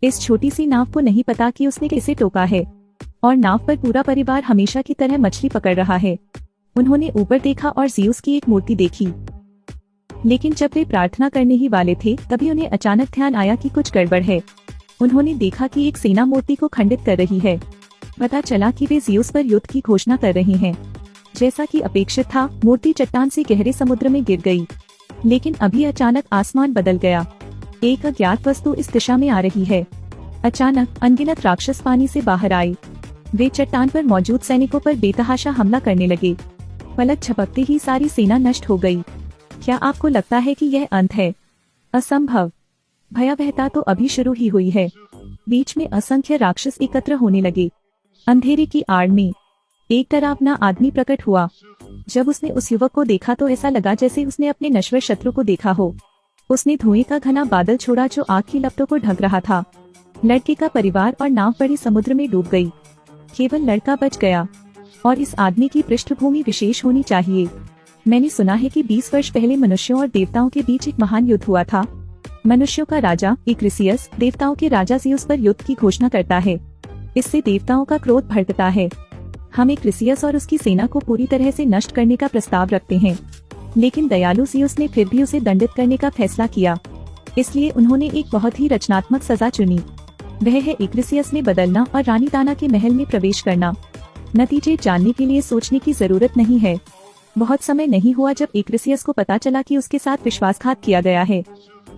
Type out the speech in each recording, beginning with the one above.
इस छोटी सी नाव को नहीं पता कि उसने किसे टोका है और नाव पर पूरा परिवार हमेशा की तरह मछली पकड़ रहा है। उन्होंने ऊपर देखा और ज़्यूस की एक मूर्ति देखी, लेकिन जब वे प्रार्थना करने ही वाले थे तभी उन्हें अचानक ध्यान आया कि कुछ गड़बड़ है। उन्होंने देखा कि एक सेना मूर्ति को खंडित कर रही है। पता चला कि वे ज़्यूस पर युद्ध की घोषणा कर रहे हैं। जैसा कि अपेक्षित था, मूर्ति चट्टान से गहरे समुद्र में गिर गई, लेकिन अभी अचानक आसमान बदल गया। एक अज्ञात वस्तु इस दिशा में आ रही है। अचानक अनगिनत राक्षस पानी से बाहर आए। वे चट्टान पर मौजूद सैनिकों पर बेतहाशा हमला करने लगे। पलक झपकते ही सारी सेना नष्ट हो गई। क्या आपको लगता है कि यह अंत है? असंभव। भयावहता तो अभी शुरू ही हुई है। बीच में असंख्य राक्षस एकत्र होने लगे। अंधेरे की आड़ में एक डरावना आदमी प्रकट हुआ। जब उसने उस युवक को देखा तो ऐसा लगा जैसे उसने अपने नश्वर शत्रु को देखा हो। उसने धुएं का घना बादल छोड़ा जो आग की लपटों को ढक रहा था। लड़के का परिवार और नाव बड़ी समुद्र में डूब गई। केवल लड़का बच गया और इस आदमी की पृष्ठभूमि विशेष होनी चाहिए। मैंने सुना है कि 20 वर्ष पहले मनुष्यों और देवताओं के बीच एक महान युद्ध हुआ था। मनुष्यों का राजा इक्रिसियस देवताओं के राजा ज़्यूस पर युद्ध की घोषणा करता है। इससे देवताओं का क्रोध भड़कता है। हम इक्रिसियस और उसकी सेना को पूरी तरह से नष्ट करने का प्रस्ताव रखते हैं, लेकिन दयालु ज़्यूस ने फिर भी उसे दंडित करने का फैसला किया। इसलिए उन्होंने एक बहुत ही रचनात्मक सजा चुनी। वह है इक्रिसियस में बदलना और रानी दाना के महल में प्रवेश करना। नतीजे जानने के लिए सोचने की जरूरत नहीं है। बहुत समय नहीं हुआ जब इक्रिसियस को पता चला कि उसके साथ विश्वासघात किया गया है।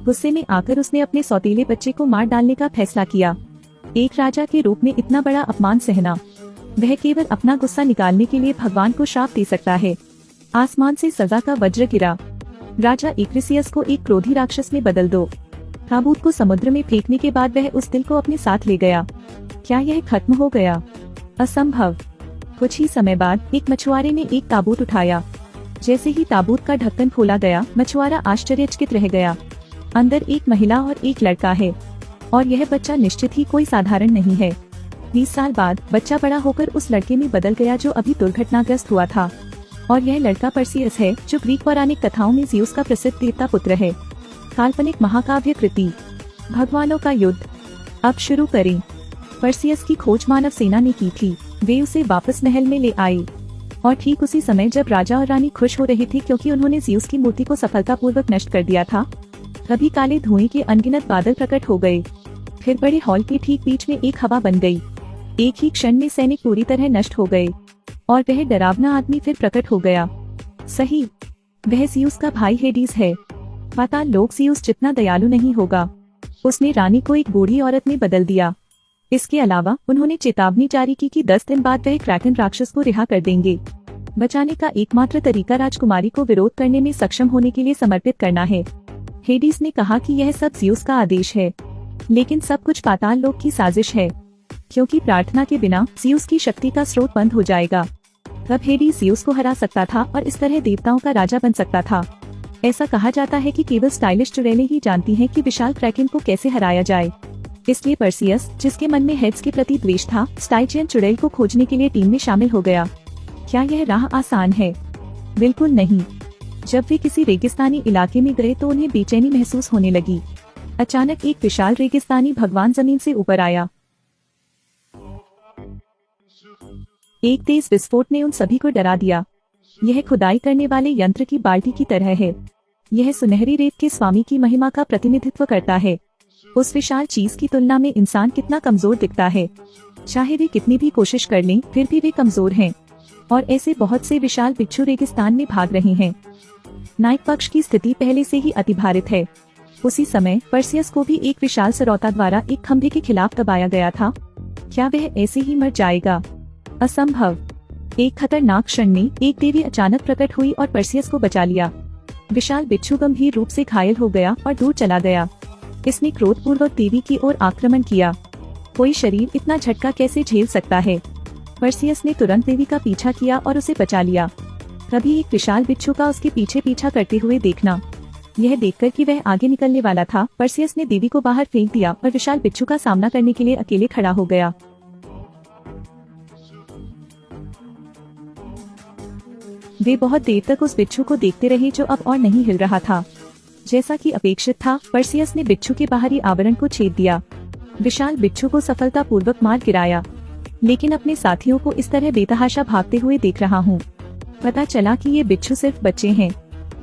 गुस्से में आकर उसने अपने सौतेले बच्चे को मार डालने का फैसला किया। एक राजा के रूप में इतना बड़ा अपमान सहना, वह केवल अपना गुस्सा निकालने के लिए भगवान को श्राप दे सकता है। आसमान से सजा का वज्र गिरा। राजा इक्रिसियस को एक क्रोधी राक्षस में बदल दो। ताबूत को समुद्र में फेंकने के बाद वह उस दिल को अपने साथ ले गया। क्या यह खत्म हो गया? असंभव। कुछ ही समय बाद एक मछुआरे ने एक ताबूत उठाया। जैसे ही ताबूत का ढक्कन खोला गया, मछुआरा आश्चर्यचकित रह गया। अंदर एक महिला और एक लड़का है और यह बच्चा निश्चित ही कोई साधारण नहीं है। 20 साल बाद बच्चा बड़ा होकर उस लड़के में बदल गया जो अभी दुर्घटनाग्रस्त हुआ था। और यह लड़का पर्सियस है जो ग्रीक पौराणिक कथाओं में ज़्यूस का प्रसिद्ध देवता पुत्र है। काल्पनिक महाकाव्य कृति भगवानों का युद्ध। अब शुरू करें। पर्सियस की खोज मानव सेना ने की थी। वे उसे वापस महल में ले आए और ठीक उसी समय जब राजा और रानी खुश हो रहे थे क्योंकि उन्होंने ज़्यूस की मूर्ति को सफलतापूर्वक नष्ट कर दिया था, तभी काले धुएं के अनगिनत बादल प्रकट हो गए। फिर बड़े हॉल के ठीक बीच में एक हवा बन गई। एक ही क्षण में सैनिक पूरी तरह नष्ट हो गए और वह डरावना आदमी फिर प्रकट हो गया। सही, वह ज़्यूस का भाई हेडीस है। पाताल लोक ज़्यूस जितना दयालु नहीं होगा। उसने रानी को एक बूढ़ी औरत में बदल दिया। इसके अलावा उन्होंने चेतावनी जारी की कि 10 दिन बाद वह क्रैकन राक्षस को रिहा कर देंगे। बचाने का एकमात्र तरीका राजकुमारी को विरोध करने में सक्षम होने के लिए समर्पित करना है। हेडीस ने कहा कि यह सब ज़्यूस का आदेश है, लेकिन सब कुछ पाताल लोक की साजिश है, क्योंकि प्रार्थना के बिना ज़्यूस की शक्ति का स्रोत बंद हो जाएगा। तब हेडीस ज़्यूस को हरा सकता था और इस तरह देवताओं का राजा बन सकता था। ऐसा कहा जाता है कि केवल स्टाइलिश चुड़ैलें ही जानती हैं कि विशाल क्रैकन को कैसे हराया जाए। इसलिए पर्सियस, जिसके मन में हेड्स के प्रति द्वेष था, स्टाइचियन चुड़ैल को खोजने के लिए टीम में शामिल हो गया। क्या यह राह आसान है? बिल्कुल नहीं। जब वे किसी रेगिस्तानी इलाके में गए तो उन्हें बेचैनी महसूस होने लगी। अचानक एक विशाल रेगिस्तानी भगवान जमीन से ऊपर आया। एक तेज विस्फोट ने उन सभी को डरा दिया। यह खुदाई करने वाले यंत्र की बाल्टी की तरह है। यह सुनहरी रेत के स्वामी की महिमा का प्रतिनिधित्व करता है। उस विशाल चीज की तुलना में इंसान कितना कमजोर दिखता है। चाहे वे कितनी भी कोशिश कर लें, फिर भी वे कमजोर हैं। और ऐसे बहुत से विशाल बिच्छू रेगिस्तान में भाग रहे हैं। नाइक पक्ष की स्थिति पहले से ही अतिभारित है। उसी समय पर्सियस को भी एक विशाल सरौता द्वारा एक खंभे के खिलाफ दबाया गया था। क्या वह ऐसे ही मर जाएगा? असंभव। एक खतरनाक क्षण में एक देवी अचानक प्रकट हुई और पर्सियस को बचा लिया। विशाल बिच्छू गंभीर रूप से घायल हो गया और दूर चला गया। इसने क्रोधपूर्वक देवी की ओर आक्रमण किया। कोई शरीर इतना झटका कैसे झेल सकता है? पर्सियस ने तुरंत देवी का पीछा किया और उसे बचा लिया। तभी एक विशाल बिच्छू का उसके पीछे पीछा करते हुए देखना। यह देखकर कि वह आगे निकलने वाला था, पर्सियस ने देवी को बाहर फेंक दिया और विशाल बिच्छू का सामना करने के लिए अकेले खड़ा हो गया। वे बहुत देर तक उस बिच्छू को देखते रहे जो अब और नहीं हिल रहा था। जैसा कि अपेक्षित था, पर्सियस ने बिच्छू के बाहरी आवरण को छेद दिया। विशाल बिच्छू को सफलतापूर्वक मार गिराया, लेकिन अपने साथियों को इस तरह बेतहाशा भागते हुए देख रहा हूँ। पता चला कि ये बिच्छू सिर्फ बच्चे हैं।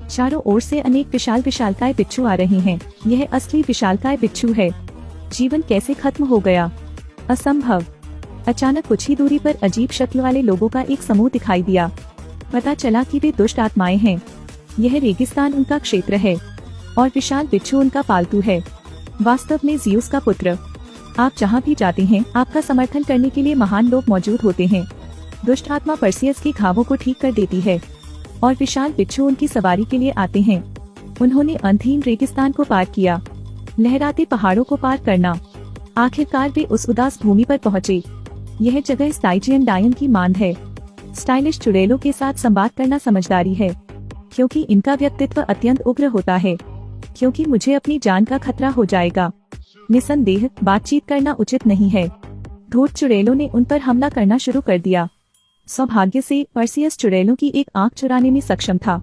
चारों ओर से अनेक विशालकाय बिच्छू आ रहे हैं। यह असली विशालकाय बिच्छू है। जीवन कैसे खत्म हो गया? असंभव। अचानक कुछ ही दूरी पर अजीब शक्ल वाले लोगों का एक समूह दिखाई दिया। पता चला कि वे दुष्ट आत्माएं हैं। यह रेगिस्तान उनका क्षेत्र है और विशाल बिच्छू उनका पालतू है। वास्तव में ज़ियुस का पुत्र। आप जहाँ भी जाते हैं, आपका समर्थन करने के लिए महान लोग मौजूद होते हैं। दुष्ट आत्मा पर्सियस के घावों को ठीक कर देती है और विशाल बिच्छू उनकी सवारी के लिए आते हैं। उन्होंने अंतहीन रेगिस्तान को पार किया, लहराते पहाड़ों को पार करना। आखिरकार वे उस उदास भूमि पर पहुँचे। यह जगह स्टाइजियन डायन की मांद है। स्टाइलिश चुड़ैलों के साथ संवाद करना समझदारी है, क्योंकि इनका व्यक्तित्व अत्यंत उग्र होता है। क्योंकि मुझे अपनी जान का खतरा हो जाएगा, निसंदेह बातचीत करना उचित नहीं है। धूर्त चुड़ैलों ने उन पर हमला करना शुरू कर दिया। सौभाग्य से पर्सियस चुड़ैलों की एक आंख चुराने में सक्षम था।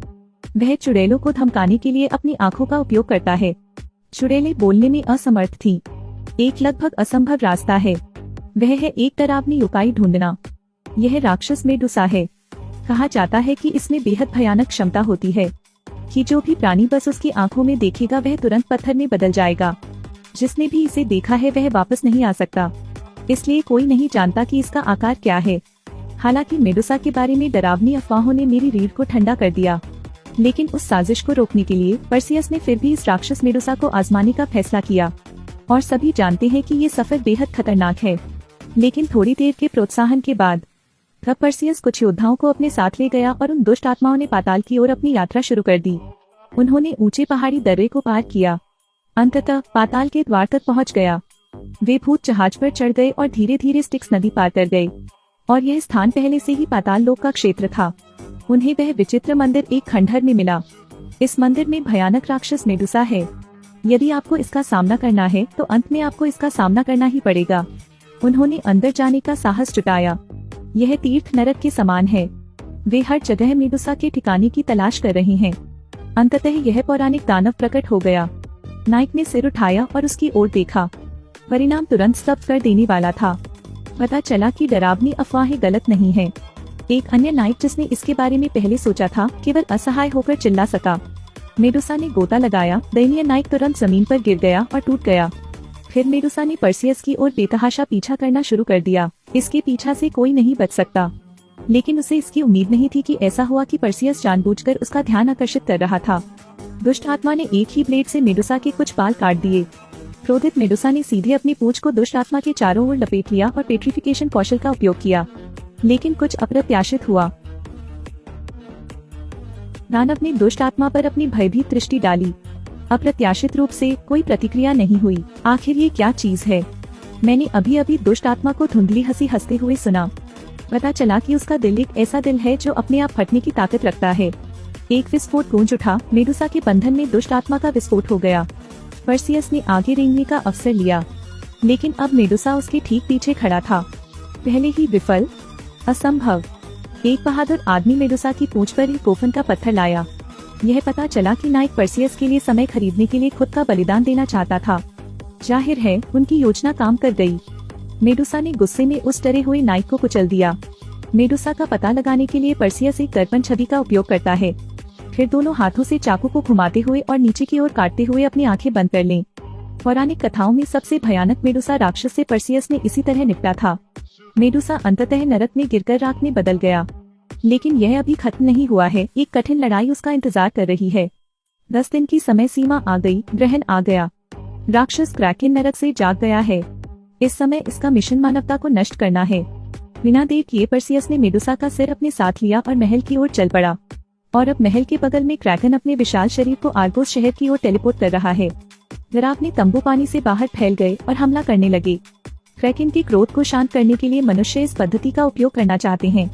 वह चुड़ैलों को धमकाने के लिए अपनी आंखों का उपयोग करता है। चुड़ैलें बोलने में असमर्थ थीं। एक लगभग असंभव रास्ता है, वह है एक डरावनी उपाय ढूंढना। यह राक्षस मेडुसा है। कहा जाता है कि इसमें बेहद भयानक क्षमता होती है कि जो भी प्राणी बस उसकी आंखों में देखेगा वह तुरंत पत्थर में बदल जाएगा। जिसने भी इसे देखा है वह वापस नहीं आ सकता। इसलिए कोई नहीं जानता कि इसका आकार क्या है। हालांकि मेडुसा के बारे में डरावनी अफवाहों ने मेरी रीढ़ को ठंडा कर दिया, लेकिन उस साजिश को रोकने के लिए पर्सियस ने फिर भी इस राक्षस मेडुसा को आजमाने का फैसला किया। और सभी जानते हैं कि ये सफर बेहद खतरनाक है। लेकिन थोड़ी देर के प्रोत्साहन के बाद तब पर्सियस कुछ योद्धाओं को अपने साथ ले गया और उन दुष्ट आत्माओं ने पाताल की ओर अपनी यात्रा शुरू कर दी। उन्होंने ऊंचे पहाड़ी दर्रे को पार किया, अंततः पाताल के द्वार तक पहुंच गया। वे भूत जहाज पर चढ़ गए और धीरे धीरे स्टिक्स नदी पार कर गए। और यह स्थान पहले से ही पाताल लोक का क्षेत्र था। उन्हें वह विचित्र मंदिर एक खंडहर में मिला। इस मंदिर में भयानक राक्षस मेडुसा है। यदि आपको इसका सामना करना है तो अंत में आपको इसका सामना करना ही पड़ेगा। उन्होंने अंदर जाने का साहस जुटाया। यह तीर्थ नरक के समान है। वे हर जगह मेडुसा के ठिकाने की तलाश कर रहे हैं। अंततः यह पौराणिक दानव प्रकट हो गया। नाइक ने सिर उठाया और उसकी ओर देखा। परिणाम तुरंत स्तब्ध कर देने वाला था। पता चला कि डरावनी अफवाहें गलत नहीं है। एक अन्य नाइक जिसने इसके बारे में पहले सोचा था केवल असहाय होकर चिल्ला सका। मेडुसा ने गोता लगाया। दयनीय नाइक तुरंत जमीन पर गिर गया और टूट गया। फिर मेडुसा ने पर्सियस की ओर बेतहाशा पीछा करना शुरू कर दिया। इसके पीछा से कोई नहीं बच सकता। लेकिन उसे इसकी उम्मीद नहीं थी कि ऐसा हुआ कि पर्सियस जानबूझकर उसका ध्यान आकर्षित कर रहा था। दुष्ट आत्मा ने एक ही ब्लेड से मेडुसा के कुछ बाल काट दिए। क्रोधित मेडुसा ने सीधे अपनी पूंछ को दुष्ट आत्मा के चारों ओर लपेट लिया और पेट्रिफिकेशन कौशल का उपयोग किया। लेकिन कुछ अप्रत्याशित हुआ। दानव ने दुष्ट आत्मा पर अपनी भयभीत दृष्टि डाली। अप्रत्याशित रूप से कोई प्रतिक्रिया नहीं हुई। आखिर ये क्या चीज है? मैंने अभी अभी दुष्ट आत्मा को धुंधली हंसी हंसते हुए सुना। पता चला कि उसका दिल एक ऐसा दिल है जो अपने आप फटने की ताकत रखता है। एक विस्फोट गूंज उठा। मेडुसा के बंधन में दुष्ट आत्मा का विस्फोट हो गया। पर्सियस ने आगे रेंगने का अवसर लिया, लेकिन अब मेडुसा उसके ठीक पीछे खड़ा था। पहले ही विफल। असंभव। एक बहादुर आदमी मेडुसा की पूंछ पर एक कोफन का पत्थर लाया। यह पता चला कि नाइक पर्सियस के लिए समय खरीदने के लिए खुद का बलिदान देना चाहता था। जाहिर है उनकी योजना काम कर गई। मेडुसा ने गुस्से में उस डरे हुए नाइक को कुचल दिया। मेडुसा का पता लगाने के लिए पर्सियस एक दर्पण छवि का उपयोग करता है। फिर दोनों हाथों से चाकू को घुमाते हुए और नीचे की ओर काटते हुए अपनी आंखें बंद कर लें। पौराणिक कथाओं में सबसे भयानक मेडुसा राक्षस से पर्सियस ने इसी तरह निपटा था। मेडुसा अंततः नरक में गिरकर राख में बदल गया। लेकिन यह अभी खत्म नहीं हुआ है। एक कठिन लड़ाई उसका इंतजार कर रही है। 10 दिन की समय सीमा आ गई। ग्रहण आ गया। राक्षस क्रैकेन नरक से जाग गया है। इस समय इसका मिशन मानवता को नष्ट करना है। बिना देर किए पर्सियस ने मेडुसा का सिर अपने साथ लिया और महल की ओर चल पड़ा। और अब महल के बगल में क्रैकेन अपने विशाल शरीर को आर्गोस शहर की ओर टेलीपोर्ट कर रहा है। डरावने तंबू पानी से बाहर फैल गए और हमला करने लगे। क्रैकेन के क्रोध को शांत करने के लिए मनुष्य इस पद्धति का उपयोग करना चाहते हैं।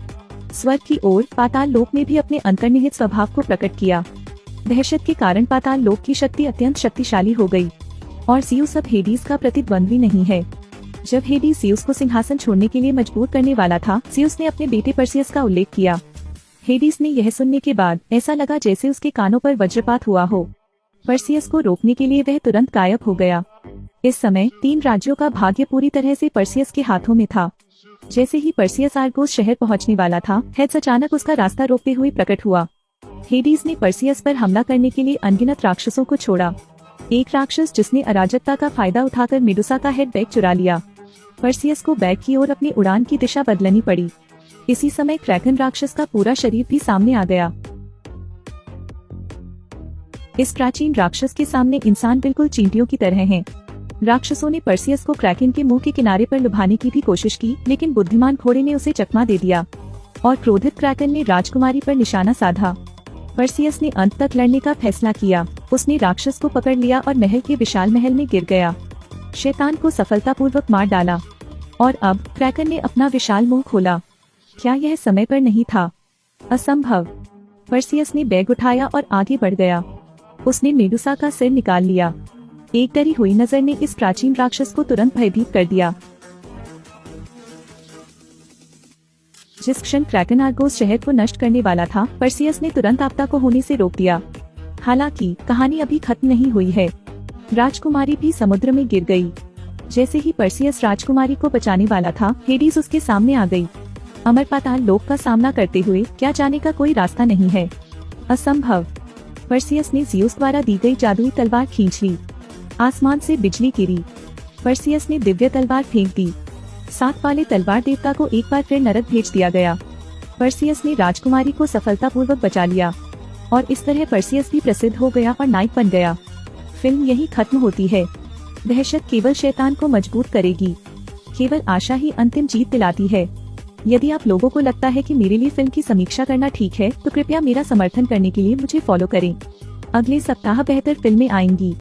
स्वर्ग की ओर पाताल लोक ने भी अपने अंतर्निहित स्वभाव को प्रकट किया। दहशत के कारण पाताल लोक की शक्ति अत्यंत शक्तिशाली हो गई और ज़ियुस अब हेडीज का प्रतिद्वंद्वी नहीं है। जब हेडीज ज़ियुस को सिंहासन छोड़ने के लिए मजबूर करने वाला था, ज़ियुस ने अपने बेटे पर्सियस का उल्लेख किया। हेडीज ने यह सुनने के बाद ऐसा लगा जैसे उसके कानों पर वज्रपात हुआ हो। पर्सियस को रोकने के लिए वह तुरंत गायब हो गया। इस समय 3 राज्यों का भाग्य पूरी तरह से पर्सियस के हाथों में था। जैसे ही पर्सियस आर्गोस शहर पहुंचने वाला था, हेड्स अचानक उसका रास्ता रोकते हुए प्रकट हुआ। हेडीज ने पर्सियस पर हमला करने के लिए अनगिनत राक्षसों को छोड़ा। एक राक्षस जिसने अराजकता का फायदा उठाकर मेडुसा का हेड बैग चुरा लिया। पर्सियस को बैग की ओर अपनी उड़ान की दिशा बदलनी पड़ी। इसी समय क्रैकन राक्षस का पूरा शरीर भी सामने आ गया। इस प्राचीन राक्षस के सामने इंसान बिल्कुल चींटियों की तरह हैं। राक्षसों ने पर्सियस को क्रैकन के मुंह के किनारे पर लुभाने की भी कोशिश की, लेकिन बुद्धिमान घोड़े ने उसे चकमा दे दिया और क्रोधित क्रैकन ने राजकुमारी पर निशाना साधा। पर्सियस ने अंत तक लड़ने का फैसला किया। उसने राक्षस को पकड़ लिया और महल के विशाल महल में गिर गया। शैतान को सफलतापूर्वक मार डाला और अब क्रैकन ने अपना विशाल मुंह खोला। क्या यह समय पर नहीं था? असंभव। पर्सियस ने बैग उठाया और आगे बढ़ गया। उसने मेडुसा का सिर निकाल लिया। एक डरी हुई नजर ने इस प्राचीन राक्षस को तुरंत भयभीत कर दिया। जिस क्षण क्रैकन आर्गोस शहर को नष्ट करने वाला था, पर्सियस ने तुरंत आपदा को होने से रोक दिया। हालांकि कहानी अभी खत्म नहीं हुई है। राजकुमारी भी समुद्र में गिर गई। जैसे ही पर्सियस राजकुमारी को बचाने वाला था, हेडीज उसके सामने आ गई। अमर पाताल लोक का सामना करते हुए क्या जाने का कोई रास्ता नहीं है? असंभव। पर्सियस ने ज़ियस द्वारा दी गई जादुई तलवार खींच ली। आसमान से बिजली गिरी। पर्सियस ने दिव्य तलवार फेंक दी। 7 वाले तलवार देवता को एक बार फिर नरक भेज दिया गया। पर्सियस ने राजकुमारी को सफलतापूर्वक बचा लिया और इस तरह पर्सियस भी प्रसिद्ध हो गया और नायक बन गया। फिल्म यही खत्म होती है। दहशत केवल शैतान को मजबूत करेगी। केवल आशा ही अंतिम जीत दिलाती है। यदि आप लोगों को लगता है कि मेरे लिए फिल्म की समीक्षा करना ठीक है, तो कृपया मेरा समर्थन करने के लिए मुझे फॉलो करें। अगले सप्ताह बेहतर फिल्में आएंगी।